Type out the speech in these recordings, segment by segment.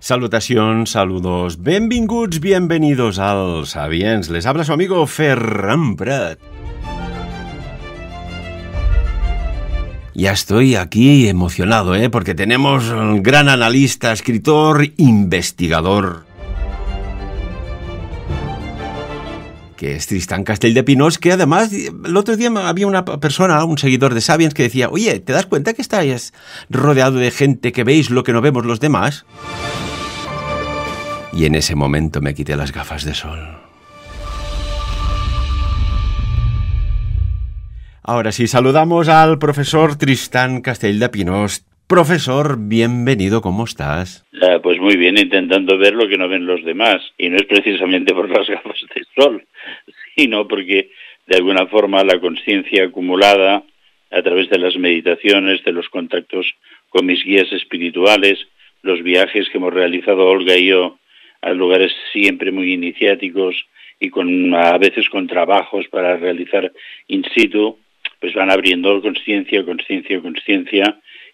Salutacions, saludos, benvinguts, bienvenidos al Sabiens. Les habla su amigo Ferran Prat. Ya estoy aquí emocionado, porque tenemos un gran analista, escritor, investigador, que es Tristán Castelldepinós, que además, el otro día había una persona, un seguidor de Sabiens, que decía, oye, ¿te das cuenta que estás rodeado de gente que veis lo que no vemos los demás? Y en ese momento me quité las gafas de sol. Ahora sí, saludamos al profesor Tristán Castelldepinós. Profesor, bienvenido, ¿cómo estás? Pues muy bien, intentando ver lo que no ven los demás. Y no es precisamente por las gafas de sol, sino porque de alguna forma la conciencia acumulada a través de las meditaciones, de los contactos con mis guías espirituales, los viajes que hemos realizado Olga y yo a lugares siempre muy iniciáticos y a veces con trabajos para realizar in situ, pues van abriendo conciencia,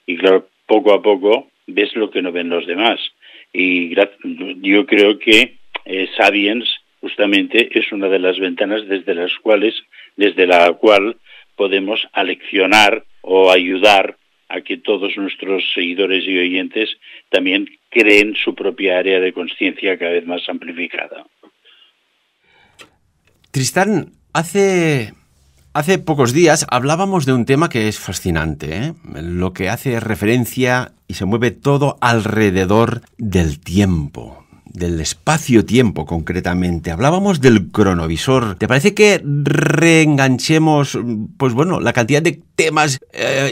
y claro, poco a poco ves lo que no ven los demás. Y yo creo que Sabiens justamente es una de las ventanas desde la cual podemos aleccionar o ayudar a que todos nuestros seguidores y oyentes también creen su propia área de conciencia cada vez más amplificada. Tristán, hace pocos días hablábamos de un tema que es fascinante, lo que hace referencia y se mueve todo alrededor del tiempo, del espacio-tiempo concretamente. Hablábamos del cronovisor. ¿Te parece que reenganchemos, la cantidad de temas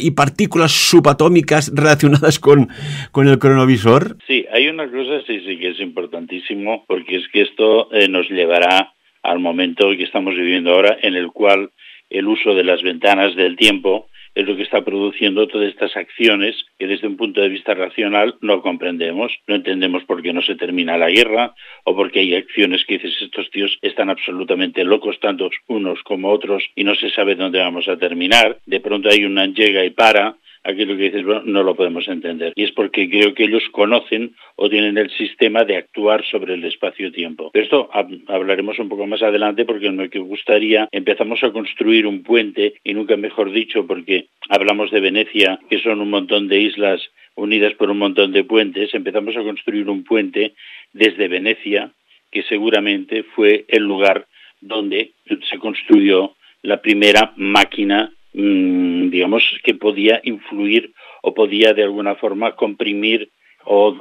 y partículas subatómicas relacionadas con el cronovisor? Sí, hay una cosa sí que es importantísimo, porque es que esto nos llevará al momento que estamos viviendo ahora, en el cual el uso de las ventanas del tiempo es lo que está produciendo todas estas acciones que desde un punto de vista racional no comprendemos. No entendemos por qué no se termina la guerra, o por qué hay acciones que dices, estos tíos están absolutamente locos, tanto unos como otros, y no se sabe dónde vamos a terminar. De pronto hay una llega y para. Aquello que dices, no lo podemos entender. Y es porque creo que ellos conocen o tienen el sistema de actuar sobre el espacio-tiempo. De esto hablaremos un poco más adelante, porque me gustaría, empezamos a construir un puente, y nunca mejor dicho, porque hablamos de Venecia, que son un montón de islas unidas por un montón de puentes. Empezamos a construir un puente desde Venecia, que seguramente fue el lugar donde se construyó la primera máquina, que podía influir o podía de alguna forma comprimir o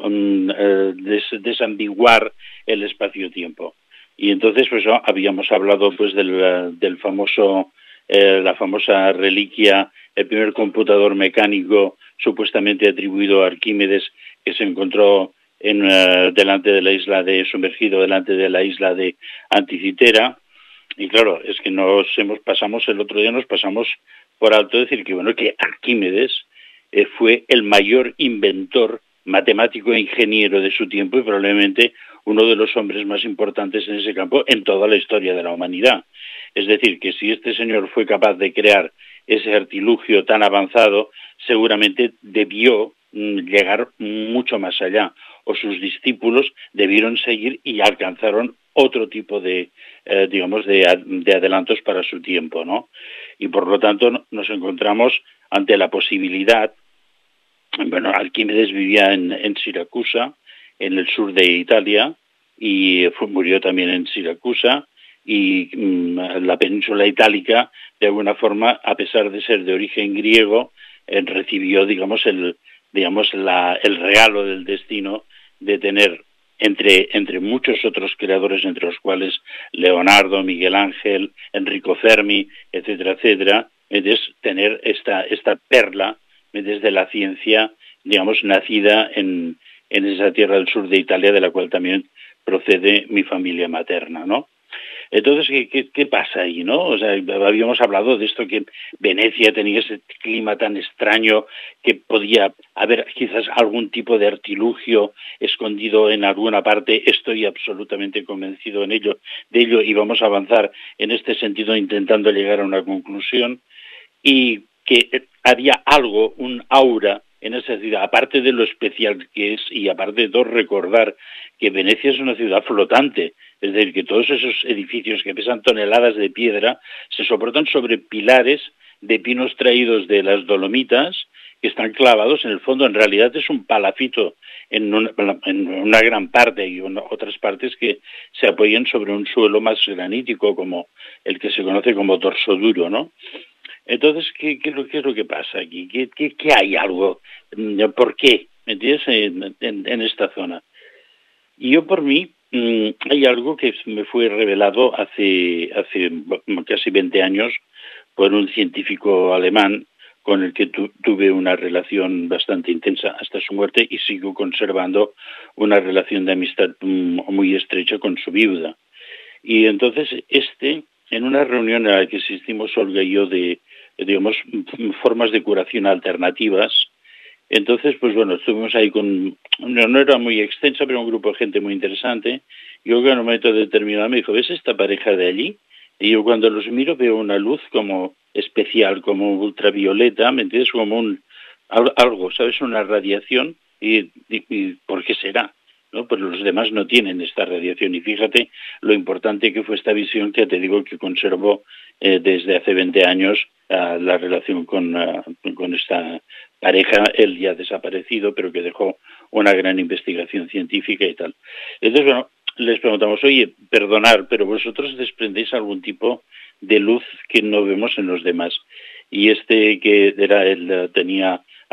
desambiguar el espacio-tiempo. Y entonces habíamos hablado del famoso, la famosa reliquia, el primer computador mecánico supuestamente atribuido a Arquímedes, que se encontró delante de la isla sumergido delante de la isla de Anticitera. Y claro, es que el otro día nos pasamos por alto decir que Arquímedes fue el mayor inventor matemático e ingeniero de su tiempo, y probablemente uno de los hombres más importantes en ese campo en toda la historia de la humanidad. Es decir, que si este señor fue capaz de crear ese artilugio tan avanzado, seguramente debió llegar mucho más allá, o sus discípulos debieron seguir y alcanzaron otro tipo de adelantos para su tiempo, ¿no? Y por lo tanto nos encontramos ante la posibilidad. Arquímedes vivía en Siracusa, en el sur de Italia, y murió también en Siracusa, y la península itálica, de alguna forma, a pesar de ser de origen griego, recibió, el regalo del destino de tener entre muchos otros creadores, entre los cuales Leonardo, Miguel Ángel, Enrico Fermi, etcétera, es tener esta perla desde la ciencia, nacida en esa tierra del sur de Italia, de la cual también procede mi familia materna, ¿no? Entonces, ¿qué pasa ahí, no? O sea, habíamos hablado de esto, que Venecia tenía ese clima tan extraño, que podía haber quizás algún tipo de artilugio escondido en alguna parte. Estoy absolutamente convencido de ello, y vamos a avanzar en este sentido intentando llegar a una conclusión, y que había algo, un aura en esa ciudad, aparte de lo especial que es y aparte de todo recordar que Venecia es una ciudad flotante, es decir, que todos esos edificios que pesan toneladas de piedra se soportan sobre pilares de pinos traídos de las Dolomitas que están clavados en el fondo. En realidad es un palafito en una gran parte y otras partes que se apoyan sobre un suelo más granítico como el que se conoce como dorso duro, ¿no? Entonces, ¿qué es lo que pasa aquí? ¿Qué hay algo? ¿Por qué? ¿Me entiendes? En esta zona. Y yo por mí, hay algo que me fue revelado hace casi 20 años por un científico alemán con el que tuve una relación bastante intensa hasta su muerte y sigo conservando una relación de amistad muy estrecha con su viuda. Y entonces en una reunión en la que asistimos Olga y yo de, digamos, formas de curación alternativas, entonces, pues bueno, estuvimos ahí no era muy extensa, pero un grupo de gente muy interesante. Y Olga en un momento determinado me dijo, ¿ves esta pareja de allí? Y yo cuando los miro veo una luz como especial, como ultravioleta, ¿me entiendes? Como algo, ¿sabes? Una radiación. ¿Y por qué será? ¿No? Pues los demás no tienen esta radiación. Y fíjate lo importante que fue esta visión que te digo que conservo desde hace 20 años la relación con esta pareja, él ya desaparecido, pero que dejó una gran investigación científica y tal. Entonces, bueno, les preguntamos, oye, perdonar, pero vosotros desprendéis algún tipo de luz que no vemos en los demás. Y que era él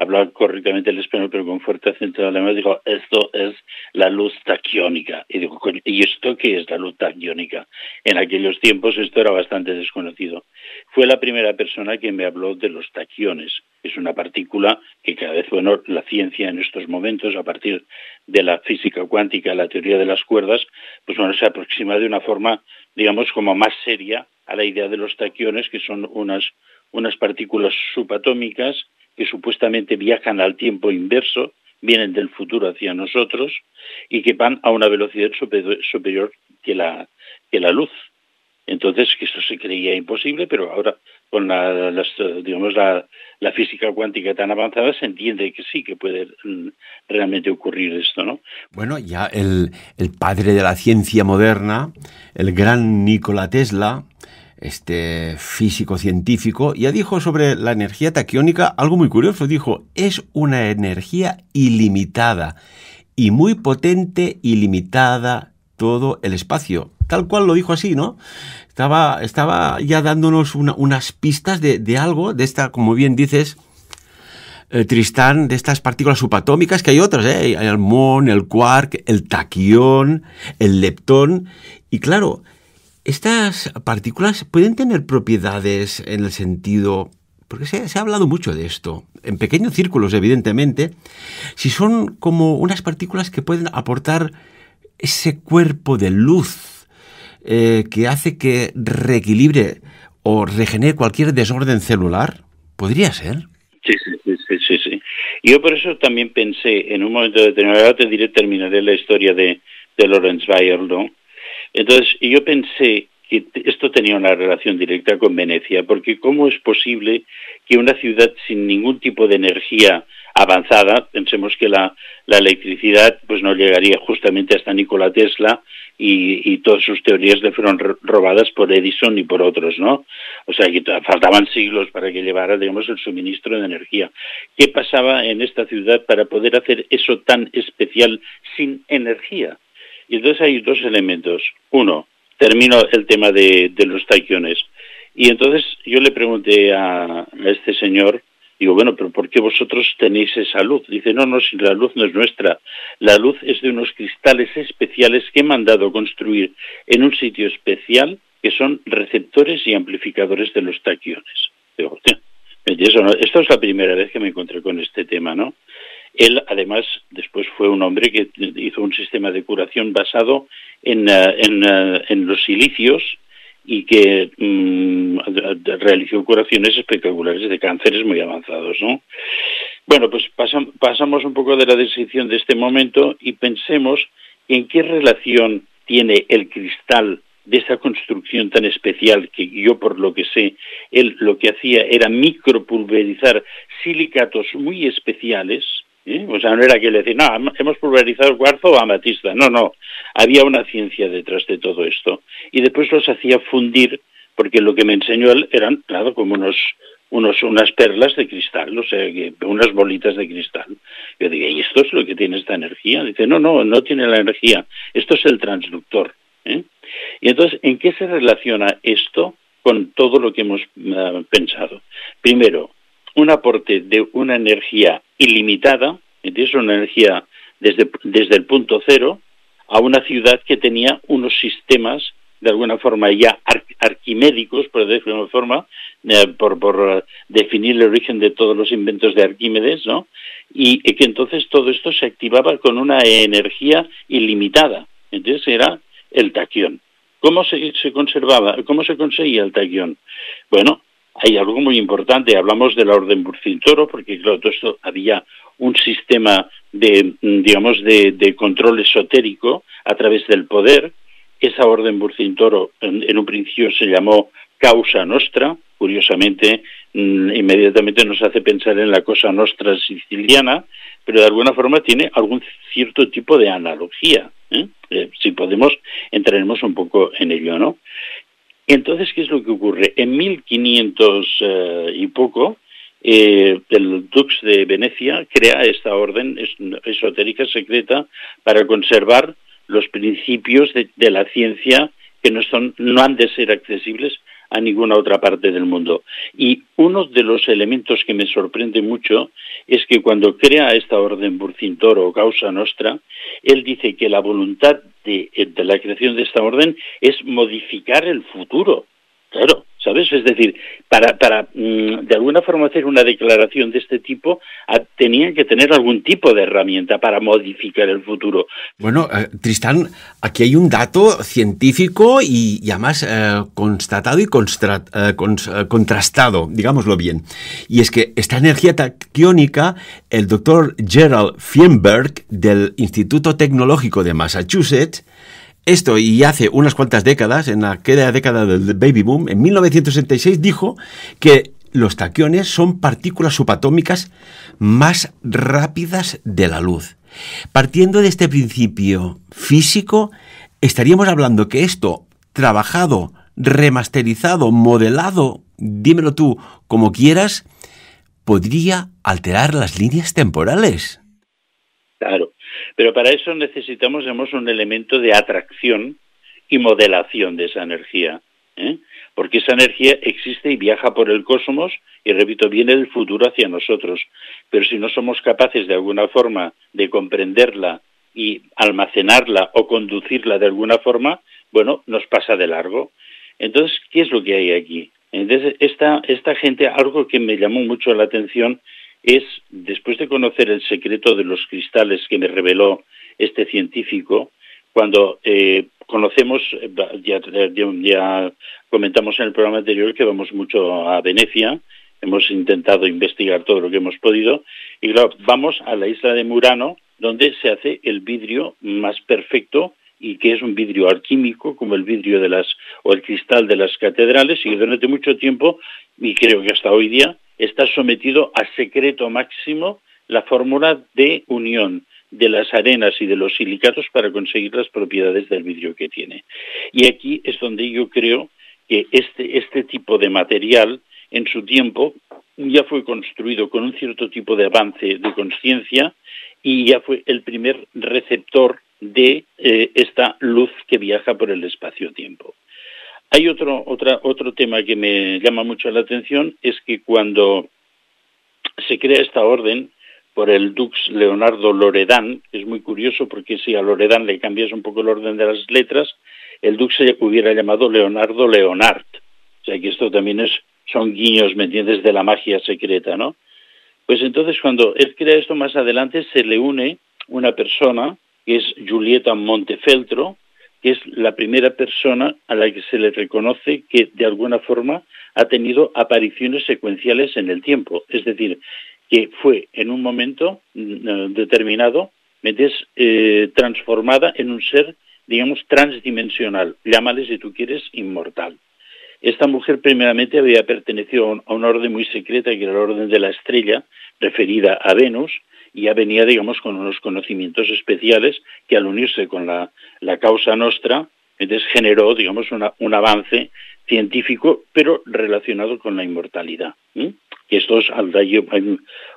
hablaba correctamente el español, pero con fuerte acento alemán, dijo, esto es la luz taquiónica. Y digo, ¿y esto qué es la luz taquiónica? En aquellos tiempos esto era bastante desconocido. Fue la primera persona que me habló de los taquiones. Es una partícula que cada vez, bueno, la ciencia en estos momentos, a partir de la física cuántica, la teoría de las cuerdas, pues bueno, se aproxima de una forma, digamos, como más seria a la idea de los taquiones, que son unas partículas subatómicas que supuestamente viajan al tiempo inverso, vienen del futuro hacia nosotros y que van a una velocidad superior que la luz. Entonces, que eso se creía imposible, pero ahora con la física cuántica tan avanzada se entiende que sí, que puede realmente ocurrir esto, ¿no? Bueno, ya el padre de la ciencia moderna, el gran Nikola Tesla, este físico científico, ya dijo sobre la energía taquiónica algo muy curioso. Dijo, es una energía ilimitada y muy potente, ilimitada todo el espacio. Tal cual lo dijo así, ¿no? Estaba ya dándonos unas pistas de algo, de esta, como bien dices, Tristán, de estas partículas subatómicas, que hay otras, hay el muón, el quark, el taquión, el leptón, y claro, estas partículas pueden tener propiedades en el sentido, porque se ha hablado mucho de esto, en pequeños círculos, evidentemente, si son como unas partículas que pueden aportar ese cuerpo de luz que hace que reequilibre o regenere cualquier desorden celular, ¿podría ser? Sí. Yo por eso también pensé, en un momento determinado, ahora terminaré la historia de Lorenz Bayer, ¿no? Entonces, yo pensé que esto tenía una relación directa con Venecia, porque ¿cómo es posible que una ciudad sin ningún tipo de energía avanzada, pensemos que la electricidad pues no llegaría justamente hasta Nikola Tesla y todas sus teorías le fueron robadas por Edison y por otros, ¿no? O sea, que faltaban siglos para que llevara, digamos, el suministro de energía. ¿Qué pasaba en esta ciudad para poder hacer eso tan especial sin energía? Y entonces hay dos elementos. Uno, termino el tema de los taquiones. Y entonces yo le pregunté a este señor, digo, bueno, pero ¿por qué vosotros tenéis esa luz? Dice, no, si la luz no es nuestra. La luz es de unos cristales especiales que he mandado construir en un sitio especial que son receptores y amplificadores de los taquiones. Digo, hostia, esta es la primera vez que me encontré con este tema, ¿no? Él, además, después fue un hombre que hizo un sistema de curación basado en los silicios y que realizó curaciones espectaculares de cánceres muy avanzados, ¿no? Bueno, pues pasamos un poco de la descripción de este momento y pensemos en qué relación tiene el cristal de esa construcción tan especial que yo, por lo que sé, él lo que hacía era micropulverizar silicatos muy especiales. O sea, no era que le decía, no, hemos pulverizado cuarzo o amatista. No, no, había una ciencia detrás de todo esto. Y después los hacía fundir, porque lo que me enseñó él eran, claro, como unas perlas de cristal, o sea, unas bolitas de cristal. Yo digo, ¿y esto es lo que tiene esta energía? Dice, no tiene la energía, esto es el transductor. Y entonces, ¿en qué se relaciona esto con todo lo que hemos pensado? Primero, un aporte de una energía ilimitada, ¿entiendes? Una energía desde el punto cero a una ciudad que tenía unos sistemas de alguna forma ya arquimédicos, por decirlo de alguna forma, por definir el origen de todos los inventos de Arquímedes, ¿no? Y que entonces todo esto se activaba con una energía ilimitada. Entonces era el taquión. ¿Cómo se conservaba? ¿Cómo se conseguía el taquión? Bueno, hay algo muy importante. Hablamos de la orden Burcintoro, porque claro, todo esto había un sistema de control esotérico a través del poder. Esa orden Burcintoro en un principio se llamó Causa Nostra. Curiosamente, inmediatamente nos hace pensar en la Cosa Nostra siciliana, pero de alguna forma tiene algún cierto tipo de analogía. Si podemos, entraremos un poco en ello, ¿no? Entonces, ¿qué es lo que ocurre? En 1500 y poco, el Dux de Venecia crea esta orden esotérica secreta para conservar los principios de la ciencia que no han de ser accesibles a ninguna otra parte del mundo. Y uno de los elementos que me sorprende mucho es que cuando crea esta orden Burcintoro o Causa Nostra, él dice que la voluntad de la creación de esta orden es modificar el futuro. Claro, ¿sabes? Es decir, para de alguna forma hacer una declaración de este tipo, tenían que tener algún tipo de herramienta para modificar el futuro. Bueno, Tristán, aquí hay un dato científico y además constatado y contrastado, digámoslo bien. Y es que esta energía taquiónica, el doctor Gerald Feinberg del Instituto Tecnológico de Massachusetts, esto y hace unas cuantas décadas, en aquella década del baby boom, en 1966 dijo que los taquiones son partículas subatómicas más rápidas de la luz. Partiendo de este principio físico, estaríamos hablando que esto, trabajado, remasterizado, modelado, dímelo tú como quieras, podría alterar las líneas temporales. Claro. Pero para eso necesitamos un elemento de atracción y modelación de esa energía, porque esa energía existe y viaja por el cosmos y, repito, viene del futuro hacia nosotros. Pero si no somos capaces de alguna forma de comprenderla y almacenarla o conducirla de alguna forma, bueno, nos pasa de largo. Entonces, ¿qué es lo que hay aquí? Entonces, esta gente, algo que me llamó mucho la atención es, después de conocer el secreto de los cristales que me reveló este científico, cuando conocemos, ya comentamos en el programa anterior que vamos mucho a Venecia, hemos intentado investigar todo lo que hemos podido, y claro, vamos a la isla de Murano, donde se hace el vidrio más perfecto, y que es un vidrio alquímico, como el vidrio o el cristal de las catedrales, y que durante mucho tiempo, y creo que hasta hoy día, está sometido a secreto máximo la fórmula de unión de las arenas y de los silicatos para conseguir las propiedades del vidrio que tiene. Y aquí es donde yo creo que este tipo de material, en su tiempo, ya fue construido con un cierto tipo de avance de conciencia y ya fue el primer receptor de esta luz que viaja por el espacio-tiempo. Hay otro tema que me llama mucho la atención, es que cuando se crea esta orden por el Dux Leonardo Loredan, es muy curioso porque si a Loredan le cambias un poco el orden de las letras, el Dux se hubiera llamado Leonardo Leonard. O sea que esto también son guiños, ¿me entiendes?, de la magia secreta, ¿no? Pues entonces cuando él crea esto más adelante se le une una persona que es Giulietta Montefeltro, que es la primera persona a la que se le reconoce que de alguna forma ha tenido apariciones secuenciales en el tiempo. Es decir, que fue en un momento determinado transformada en un ser digamos, transdimensional, llámale si tú quieres, inmortal. Esta mujer primeramente había pertenecido a una orden muy secreta, que era la Orden de la Estrella, referida a Venus, y ya venía, digamos, con unos conocimientos especiales que al unirse con la causa nostra, entonces generó, digamos, un avance científico, pero relacionado con la inmortalidad. Que esto es, hay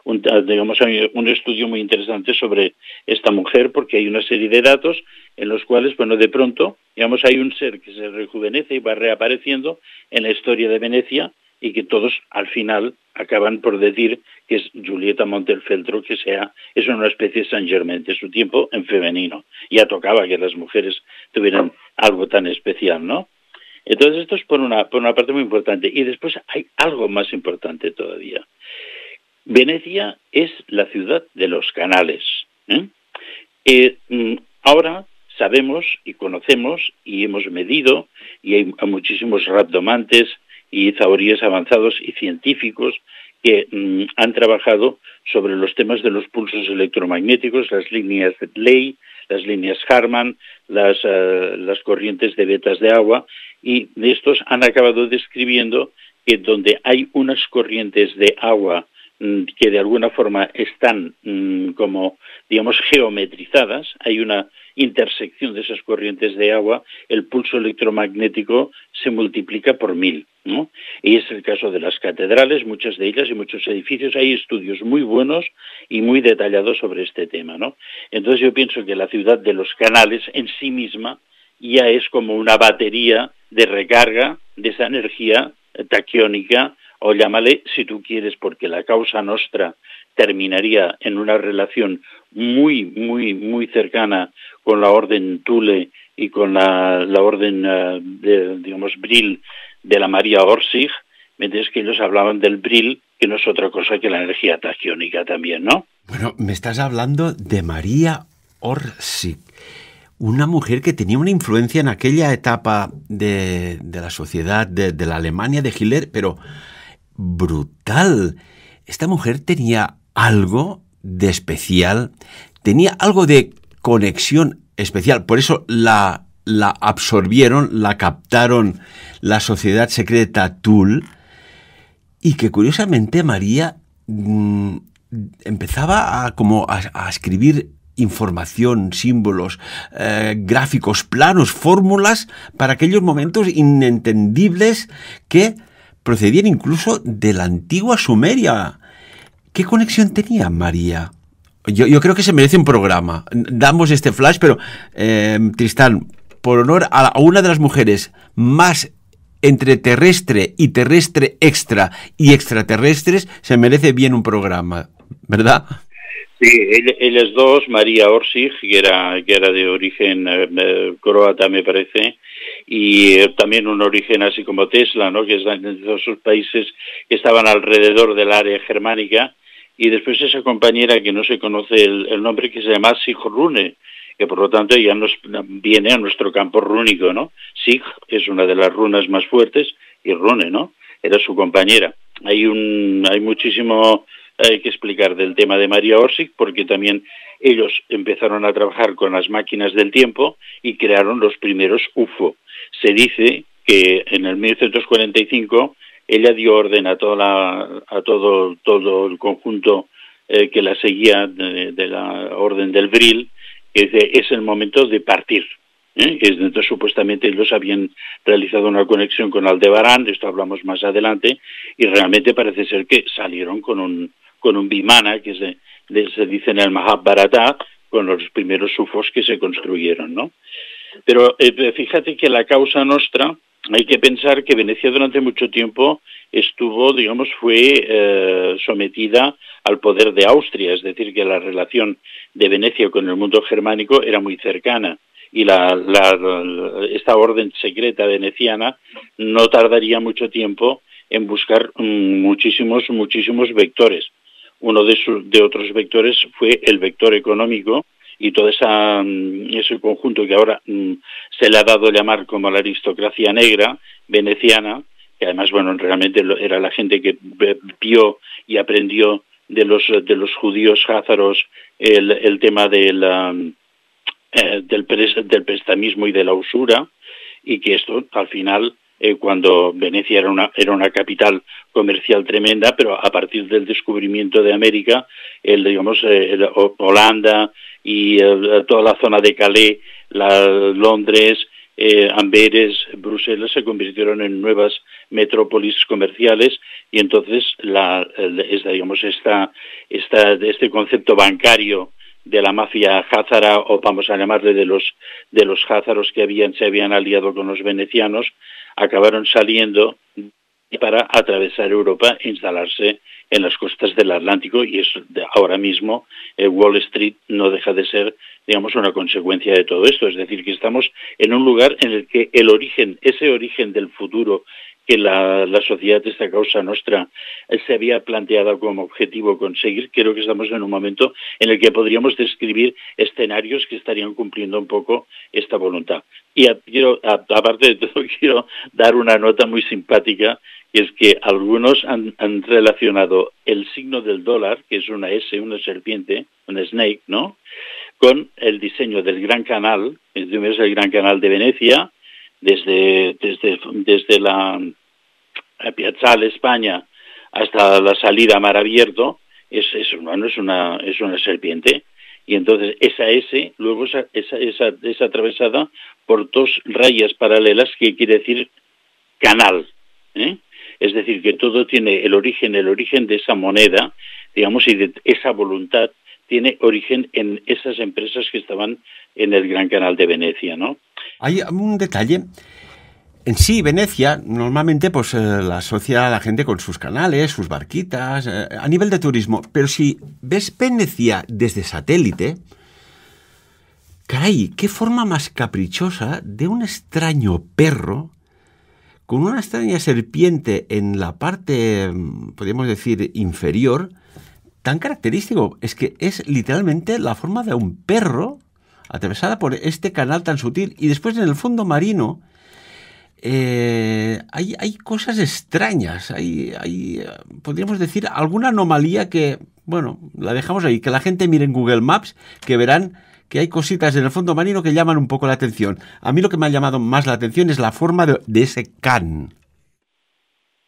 un estudio muy interesante sobre esta mujer, porque hay una serie de datos en los cuales, bueno, de pronto, digamos, hay un ser que se rejuvenece y va reapareciendo en la historia de Venecia, y que todos al final acaban por decir que es Giulietta Montefeltro, que es una especie de Saint Germain de su tiempo en femenino. Ya tocaba que las mujeres tuvieran algo tan especial, ¿no? Entonces esto es por una parte muy importante. Y después hay algo más importante todavía. Venecia es la ciudad de los canales. Ahora sabemos y conocemos y hemos medido, y hay muchísimos rhabdomantes y zahoríes avanzados y científicos que han trabajado sobre los temas de los pulsos electromagnéticos, las líneas de Ley, las líneas Harman, las corrientes de vetas de agua, y de estos han acabado describiendo que donde hay unas corrientes de agua que de alguna forma están como, digamos, geometrizadas, hay una intersección de esas corrientes de agua, el pulso electromagnético se multiplica por 1000, ¿no? Y es el caso de las catedrales, muchas de ellas y muchos edificios. Hay estudios muy buenos y muy detallados sobre este tema, ¿no? Entonces yo pienso que la ciudad de los canales en sí misma ya es como una batería de recarga de esa energía taquiónica, o llámale si tú quieres, porque la causa nostra terminaría en una relación muy, muy, muy cercana con la orden Thule y con la orden, digamos, Brill de la María Orsic. Mientras que ellos hablaban del Brill, que no es otra cosa que la energía taquiónica también, ¿no? Bueno, me estás hablando de María Orsic, una mujer que tenía una influencia en aquella etapa de la sociedad, de la Alemania de Hitler, pero brutal. Esta mujer tenía algo de especial, tenía algo de conexión especial, por eso la absorbieron, la captaron la sociedad secreta Thule, y que curiosamente María empezaba a escribir información, símbolos, gráficos, planos, fórmulas para aquellos momentos inentendibles que procedían incluso de la antigua Sumeria. ¿Qué conexión tenía María? Yo creo que se merece un programa. Damos este flash, pero Tristán, por honor a una de las mujeres más entre terrestre y terrestre extra y extraterrestres, se merece bien un programa, ¿verdad? Sí, ellas dos, María Orsic, que era de origen croata, me parece, y también un origen así como Tesla, ¿no? Que es de todos esos países que estaban alrededor del área germánica, y después esa compañera que no se conoce el nombre, que se llama Sigrune, que por lo tanto ya nos viene a nuestro campo rúnico, ¿no? Sig es una de las runas más fuertes, y Rune, ¿no? Era su compañera. Hay muchísimo que explicar del tema de María Orsic, porque también ellos empezaron a trabajar con las máquinas del tiempo y crearon los primeros UFO. Se dice que en el 1945 ella dio orden a todo el conjunto que la seguía de la orden del Brill, que es el momento de partir. Entonces supuestamente ellos habían realizado una conexión con Aldebarán, de esto hablamos más adelante, y realmente parece ser que salieron con un Vimana, que se dice en el Mahabharata, con los primeros UFOs que se construyeron, ¿no? Pero fíjate que la causa nostra, hay que pensar que Venecia durante mucho tiempo fue sometida al poder de Austria, es decir, que la relación de Venecia con el mundo germánico era muy cercana, y esta orden secreta veneciana no tardaría mucho tiempo en buscar muchísimos vectores. Uno de otros vectores fue el vector económico, y todo ese conjunto que ahora se le ha dado a llamar como la aristocracia negra veneciana, que además, bueno, realmente era la gente que vio y aprendió de los judíos házaros el tema de del prestamismo y de la usura, y que esto al final, cuando Venecia era una capital comercial tremenda, pero a partir del descubrimiento de América, Holanda y toda la zona de Calais, Londres, Amberes, Bruselas se convirtieron en nuevas metrópolis comerciales, y entonces este concepto bancario de la mafia házara, o vamos a llamarle de los házaros que se habían aliado con los venecianos, acabaron saliendo para atravesar Europa e instalarse en las costas del Atlántico, y ahora mismo Wall Street no deja de ser, digamos, una consecuencia de todo esto. Es decir, que estamos en un lugar en el que ese origen del futuro que la sociedad, esta causa nostra, se había planteado como objetivo conseguir, creo que estamos en un momento en el que podríamos describir escenarios que estarían cumpliendo un poco esta voluntad. Y aparte de todo, quiero dar una nota muy simpática, que es que algunos han relacionado el signo del dólar, que es una S, una serpiente, una snake, ¿no?, con el diseño del Gran Canal, es el Gran Canal de Venecia, desde la Piazzale España hasta la salida a mar abierto, es una serpiente. Y entonces esa S luego es atravesada por dos rayas paralelas, que quiere decir canal, ¿eh? Es decir, que todo tiene el origen de esa moneda, digamos, y de esa voluntad tiene origen en esas empresas que estaban en el Gran Canal de Venecia, ¿no? Hay un detalle. En sí, Venecia normalmente pues la asocia a la gente con sus canales, sus barquitas, a nivel de turismo. Pero si ves Venecia desde satélite, caray, qué forma más caprichosa de un extraño perro con una extraña serpiente en la parte, podríamos decir, inferior, tan característico. Es que es literalmente la forma de un perro atravesada por este canal tan sutil. Y después en el fondo marino hay cosas extrañas, hay podríamos decir alguna anomalía que, bueno, la dejamos ahí, que la gente mire en Google Maps, que verán que hay cositas en el fondo marino que llaman un poco la atención. A mí lo que me ha llamado más la atención es la forma de ese can.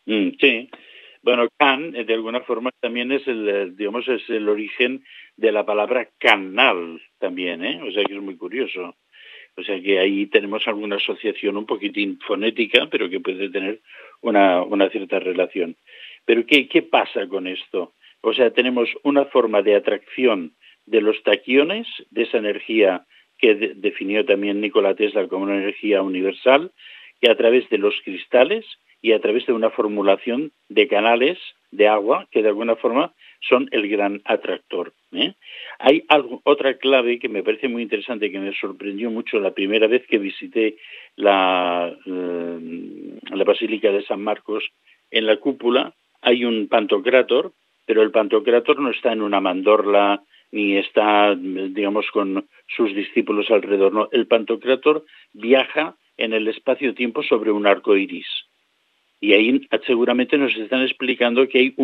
Sí. Bueno, can, de alguna forma, también es el origen de la palabra canal también, ¿eh? O sea que es muy curioso. O sea que ahí tenemos alguna asociación un poquitín fonética, pero que puede tener una cierta relación. Pero ¿qué pasa con esto? O sea, tenemos una forma de atracción de los taquiones, de esa energía que definió también Nikola Tesla como una energía universal, que a través de los cristales y a través de una formulación de canales de agua que de alguna forma son el gran atractor, ¿eh? Hay otra clave que me parece muy interesante, que me sorprendió mucho la primera vez que visité la Basílica de San Marcos. En la cúpula hay un pantocrátor, pero el pantocrátor no está en una mandorla ni está, digamos, con sus discípulos alrededor. No, el pantocrátor viaja en el espacio-tiempo sobre un arco iris. Y ahí seguramente nos están explicando que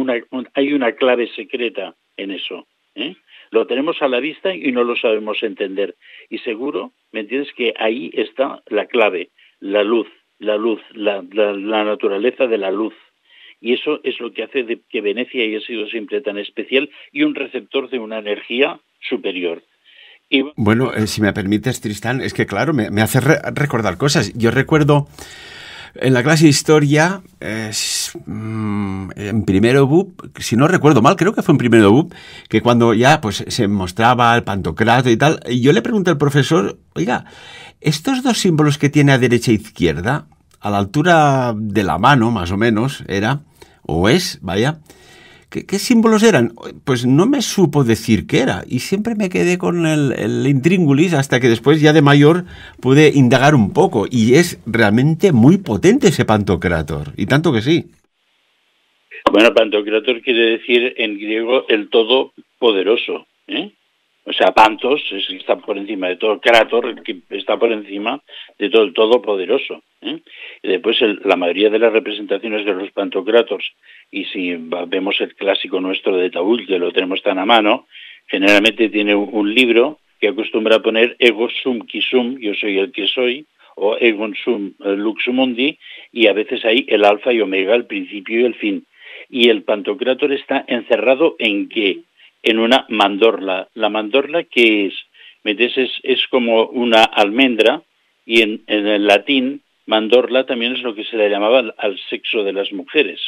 hay una clave secreta en eso, ¿eh? Lo tenemos a la vista y no lo sabemos entender. Y seguro, ¿me entiendes?, que ahí está la clave, la naturaleza de la luz. Y eso es lo que hace de que Venecia haya sido siempre tan especial y un receptor de una energía superior. Bueno, si me permites, Tristán, es que claro, me hace recordar cosas. Yo recuerdo en la clase de historia, en primero BUP, si no recuerdo mal, creo que fue en primero BUP, que cuando ya pues se mostraba el pantocrato y tal, yo le pregunté al profesor, oiga, estos dos símbolos que tiene a derecha e izquierda, a la altura de la mano, más o menos, vaya, ¿qué símbolos eran? Pues no me supo decir qué era, y siempre me quedé con el intríngulis hasta que después, ya de mayor, pude indagar un poco, y es realmente muy potente ese pantocrátor, y tanto que sí. Bueno, pantocrátor quiere decir en griego el todopoderoso, ¿eh? O sea, pantos es que está por encima de todo, crátor, el que está por encima de todo, el todopoderoso, ¿eh? Y después la mayoría de las representaciones de los pantocrátos, y si vemos el clásico nuestro de Taúl, que lo tenemos tan a mano, generalmente tiene un libro que acostumbra a poner ego sum qui sum, yo soy el que soy, o egon sum lux mundi, y a veces hay el alfa y omega, el principio y el fin. Y el Pantocrátor está encerrado ¿en qué? En una mandorla. La mandorla, ¿qué es? Es como una almendra, y en el latín, mandorla también es lo que se le llamaba al sexo de las mujeres,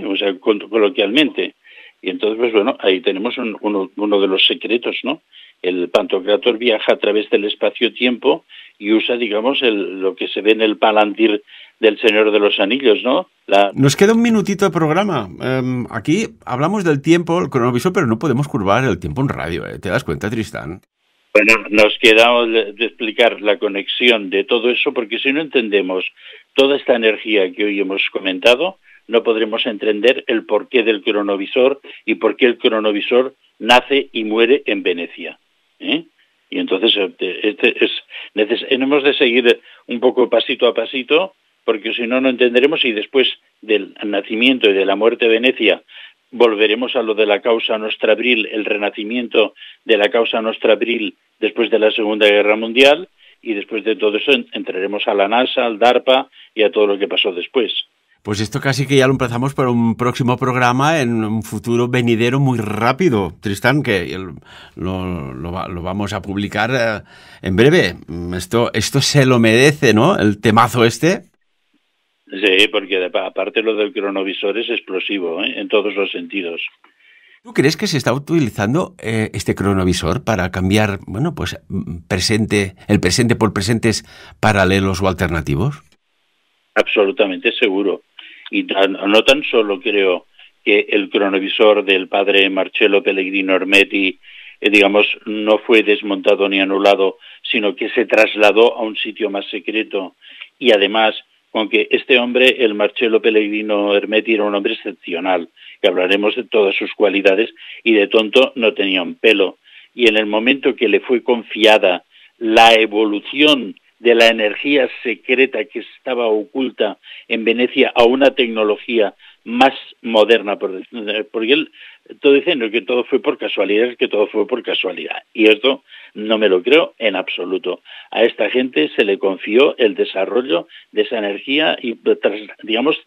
o sea, coloquialmente. Y entonces, pues bueno, ahí tenemos uno de los secretos, ¿no? El Pantocrátor viaja a través del espacio-tiempo y usa, digamos, lo que se ve en el Palantir del Señor de los Anillos, ¿no? Nos queda un minutito de programa. Aquí hablamos del tiempo, el cronovisor, pero no podemos curvar el tiempo en radio, ¿eh? ¿Te das cuenta, Tristán? Bueno, nos queda de explicar la conexión de todo eso, porque si no entendemos toda esta energía que hoy hemos comentado, no podremos entender el porqué del cronovisor y por qué el cronovisor nace y muere en Venecia. Y entonces hemos de seguir un poco pasito a pasito, porque si no, no entenderemos, y después del nacimiento y de la muerte de Venecia volveremos a lo de la causa nostrabril, el renacimiento de la causa nostrabril después de la Segunda Guerra Mundial, y después de todo eso entraremos a la NASA, al DARPA y a todo lo que pasó después. Pues esto casi que ya lo emplazamos para un próximo programa en un futuro venidero muy rápido, Tristán, que lo vamos a publicar en breve. Esto se lo merece, ¿no? El temazo este. Sí, porque aparte lo del cronovisor es explosivo, en todos los sentidos. ¿Tú crees que se está utilizando este cronovisor para cambiar, bueno, pues el presente por presentes paralelos o alternativos? Absolutamente seguro. Y no tan solo creo que el cronovisor del padre Marcello Pellegrino Ermetti, digamos, no fue desmontado ni anulado, sino que se trasladó a un sitio más secreto. Y además, con que este hombre, el Marcello Pellegrino Ermetti, era un hombre excepcional, que hablaremos de todas sus cualidades, y de tonto no tenía un pelo. Y en el momento que le fue confiada la evolución de la energía secreta que estaba oculta en Venecia a una tecnología más moderna, porque él todo diciendo que todo fue por casualidad, es que todo fue por casualidad. Y esto no me lo creo en absoluto. A esta gente se le confió el desarrollo de esa energía y, digamos,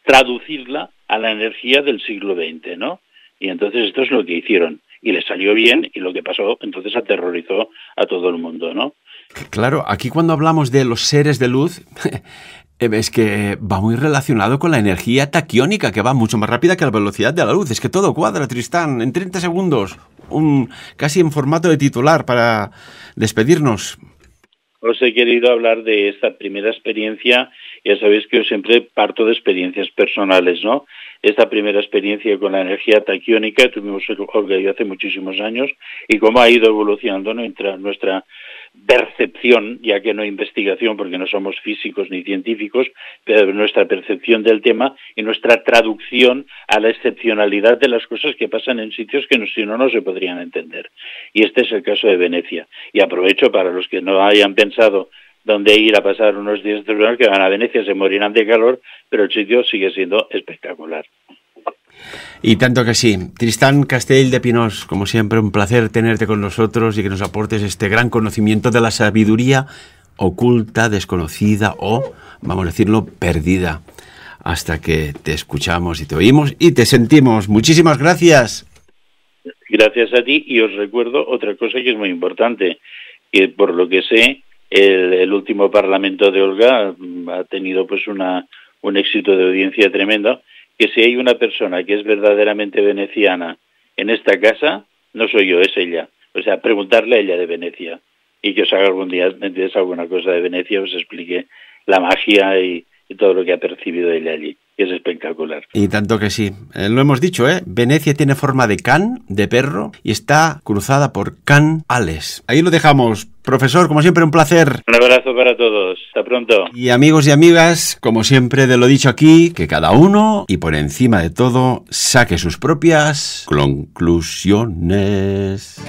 traducirla a la energía del siglo XX, ¿no? Y entonces esto es lo que hicieron. Y les salió bien, y lo que pasó entonces aterrorizó a todo el mundo, ¿no? Claro, aquí cuando hablamos de los seres de luz, es que va muy relacionado con la energía taquiónica, que va mucho más rápida que la velocidad de la luz. Es que todo cuadra, Tristán, en 30 segundos, casi en formato de titular para despedirnos. Os he querido hablar de esta primera experiencia. Ya sabéis que yo siempre parto de experiencias personales, ¿no? Esta primera experiencia con la energía taquiónica tuvimos Olga y yo hace muchísimos años, y cómo ha ido evolucionando nuestra percepción, ya que no investigación, porque no somos físicos ni científicos, pero nuestra percepción del tema y nuestra traducción a la excepcionalidad de las cosas que pasan en sitios que si no se podrían entender. Y este es el caso de Venecia. Y aprovecho para los que no hayan pensado dónde ir a pasar unos días de verano, que van a Venecia, se morirán de calor, pero el sitio sigue siendo espectacular. Y tanto que sí. Tristán Castell de Pinós, como siempre, un placer tenerte con nosotros y que nos aportes este gran conocimiento de la sabiduría oculta, desconocida o, vamos a decirlo, perdida. Hasta que te escuchamos y te oímos y te sentimos. Muchísimas gracias. Gracias a ti, y os recuerdo otra cosa que es muy importante, que por lo que sé, el último Parlamento de Olga ha tenido pues un éxito de audiencia tremendo, que si hay una persona que es verdaderamente veneciana en esta casa, no soy yo, es ella. O sea, preguntarle a ella de Venecia, y que os haga algún día, me interesa alguna cosa de Venecia, os explique la magia y todo lo que ha percibido ella allí. Es espectacular. Y tanto que sí. Lo hemos dicho, ¿eh? Venecia tiene forma de can, de perro, y está cruzada por canales. Ahí lo dejamos. Profesor, como siempre, un placer. Un abrazo para todos. Hasta pronto. Y amigos y amigas, como siempre de lo dicho aquí, que cada uno, y por encima de todo, saque sus propias conclusiones.